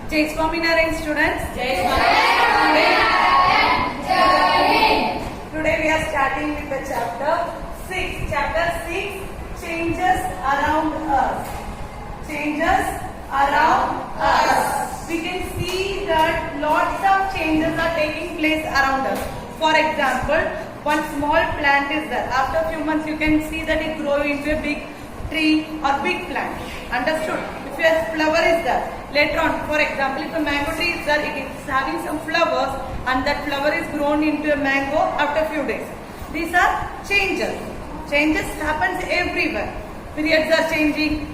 Jai Swaminarayan students. Jai Swaminarayan. Today we are starting with the chapter 6. Chapter 6, changes around us. Changes around us. We can see that lots of changes are taking place around us. For example, one small plant is there. After a few months you can see that it grows into a big tree or big plant. Understood? If a flower is there, later on, for example, if a mango tree is there, it is having some flowers and that flower is grown into a mango after a few days. These are changes. Changes happens everywhere. Periods are changing.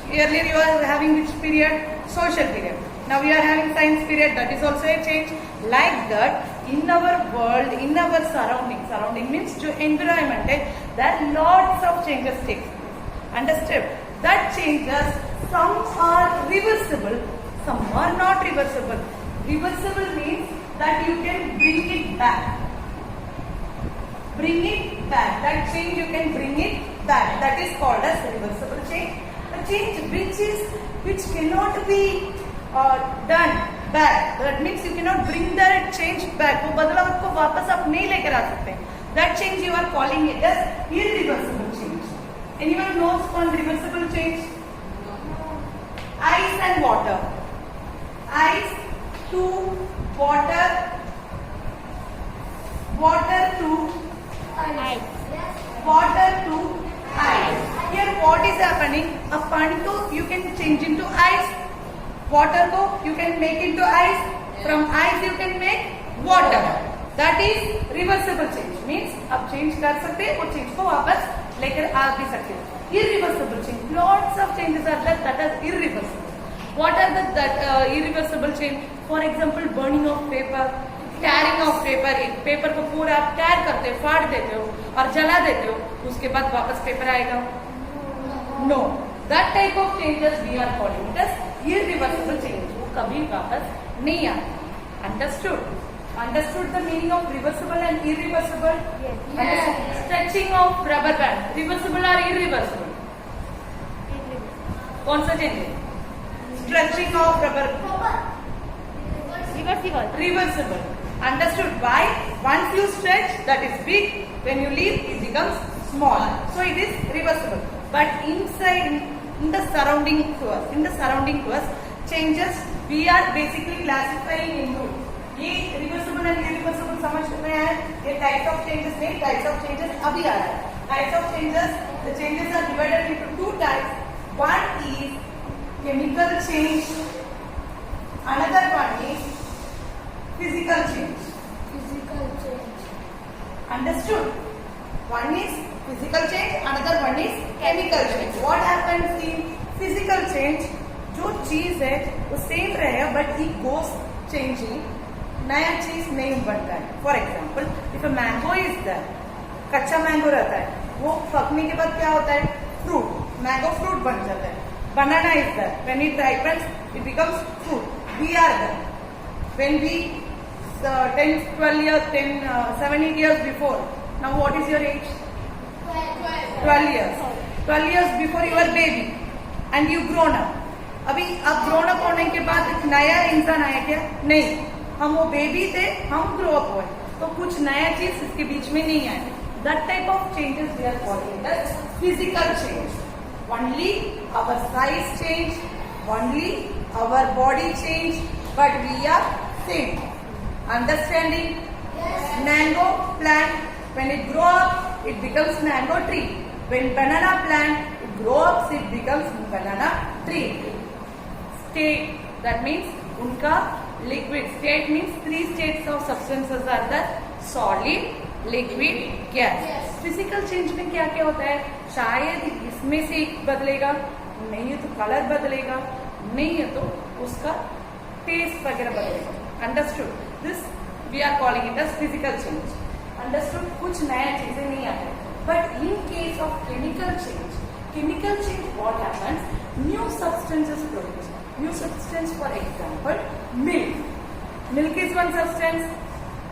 Earlier you are having which period? Social period. Now we are having science period. That is also a change. Like that, in our world, in our surrounding means to environment, there are lots of changes take place. Understood? That changes, some are reversible, some are not reversible. Reversible means that you can bring it back. Bring it back. That change you can bring it back. That is called as reversible change. A change which cannot be done back. That means you cannot bring that change back. वो बदलाव को वापस आप नहीं लेकर आ सकते. That change you are calling it as irreversible change. Anyone knows on reversible change? Ice and water. Ice to water. Water to Ice. water to ice. Here what is happening? A pani ko you can change into ice. Water ko you can make into ice. From ice you can make water. That is reversible change. Means आप change कर सकते हैं और change को वापस लेकर आ भी सकते हैं. Irreversible change. Lots of changes are there that are irreversible. What are the irreversible change? For example, burning of paper, tearing of paper. Paper को पूरा आप tear करते हो, फाड़ देते हो और जला देते हो. उसके बाद वापस पेपर आएगा? No. That type of changes we are calling it as irreversible change. वो कभी वापस नहीं आता. Understood? Understood the meaning of reversible and irreversible? Yes. Stretching of rubber band. Reversible or irreversible? कौन सा change है? Stretching of rubber band. Reversible. Reversible. Understood? Why? Once you stretch, that is big. When you leave, it becomes small. So it is reversible. But inside, in the surrounding to us, changes we are basically classifying into. ये reversible and irreversible समझ में आया? ये types of changes नहीं, types of changes अभी आ रहा है. Types of changes, the changes are divided into two types. One is chemical change. Another one is physical change. Physical change. Understood? One is physical change, another one is chemical change. What happens in physical change? जो चीज है वो same रहेगा but it goes changing. नया चीज नहीं बनता है. For example if a mango is there, कच्चा मैंगो रहता है, वो पकने के बाद क्या होता है? फ्रूट. मैंगो फ्रूट बन जाता है. Banana is there, when it ripens it becomes fruit. We are there. When we 10, 12 years, 7, 8 years before. Now what is your age? 12 years. 12 years before you were baby and you grown up. अभी अब grown up होने के बाद एक नया इंसान आया क्या? नहीं. हम वो बेबी थे, हम ग्रो अप हुए, तो कुछ नया चीज इसके बीच में नहीं आया. That type of changes we are calling as physical change. Only our size change, only our body change, but we are same. Understanding? Mango plant, when it grow up, it becomes mango tree. When banana plant, it grow up, it becomes banana tree. State, that means उनका liquid. State means 3 states of substances are there: solid, liquid, gas. Physical change में क्या क्या होता है? शायद इसमें से एक बदलेगा, नहीं है तो कलर बदलेगा, नहीं है तो उसका टेस्ट वगैरह बदलेगा. Understood? This we are calling it as physical change. Understood? कुछ नया चीजें नहीं आते. But in case of chemical change what happens? New substances produced. New substance, for example, milk. Milk is one substance.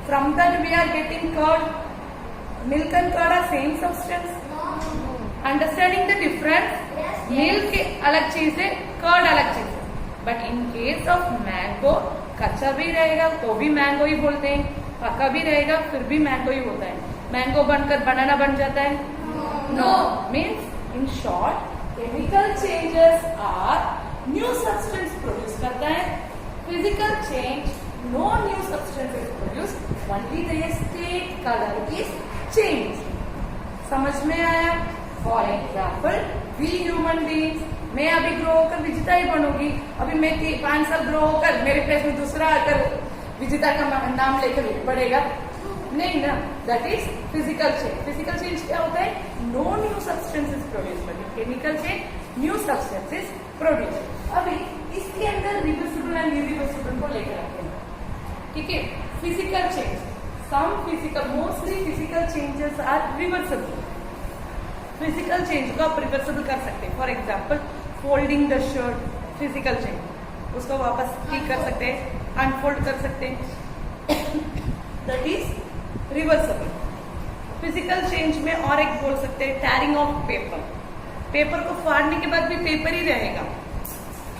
From that we are getting curd. Milk and curd are same substance. Understanding the difference? Yes. Milk अलग चीज है, curd अलग चीज है. But in case of mango कच्चा भी रहेगा तो भी मैंगो ही बोलते हैं, पका भी रहेगा फिर भी मैंगो ही होता है। मैंगो बनकर बनाना बन जाता है? No. Means in short chemical changes are new substance produce करता है, physical change no new substance is produce, only the state colour is change. समझ में आया? For example we human beings, मैं अभी ग्रो होकर विजिता ही बनूंगी, अभी मैं 5 साल ग्रो होकर मेरे प्लेस में दूसरा आकर विजिता का नाम लेकर बढ़ेगा नहीं ना। That is physical change. Physical change क्या होता है? No new substance is produce, but chemical change new substance is produce. अभी इसके अंदर रिवर्सिबल एंड इरिवर्सिबल को लेकर आते हैं, ठीक है? Physical change, some physical, mostly physical changes are reversible. Physical change को आप रिवर्सिबल कर सकते हैं। For example folding the shirt, physical change, उसको वापस ठीक कर सकते हैं, अनफोल्ड कर सकते हैं, that is reversible. Physical change में और एक बोल सकते हैं टैरिंग ऑफ पेपर, पेपर को फाड़ने के बाद भी पेपर ही रहेगा,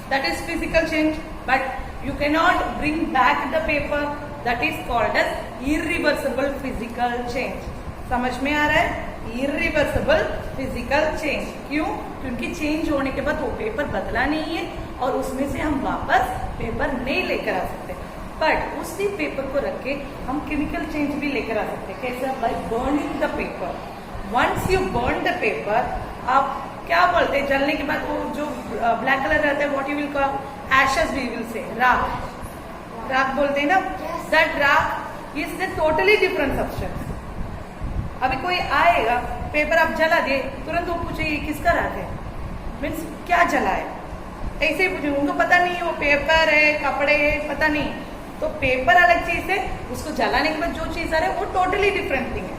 that is physical change, but you can not bring back the paper, that is called as irreversible physical change. समझ में आ रहा है? Irreversible physical change. क्यों? क्योंकि चेंज होने के बाद वो पेपर बदला नहीं है और उसमें से हम वापस पेपर नहीं लेकर आ सकते, बट उसी पेपर को रख के हम केमिकल चेंज भी लेकर आ सकते हैं। कैसे? By burning the paper. Once you burn the paper, आप क्या बोलते हैं जलने के बाद वो जो ब्लैक कलर रहता है, what you will call? Ashes we will say, राख। राख बोलते हैं ना? दैट राख is the totally different substance. अभी कोई आएगा, पेपर आप जला दिए, तुरंत वो पूछे ये किसका राख है, मीन्स क्या जला है, ऐसे ही पूछे, उनको पता नहीं वो पेपर है, कपड़े है, पता नहीं। तो पेपर अलग चीज है, उसको जलाने के बाद जो चीज आ रहा है वो टोटली डिफरेंट थिंग है।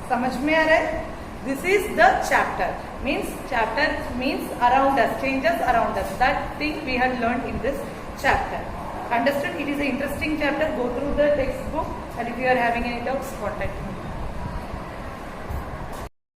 समझ में आ रहा है? This is the chapter, means around us, changes around us, that thing we have learned in this chapter. Understood? It is an interesting chapter. Go through the textbook, and if you are having any doubts, contact me.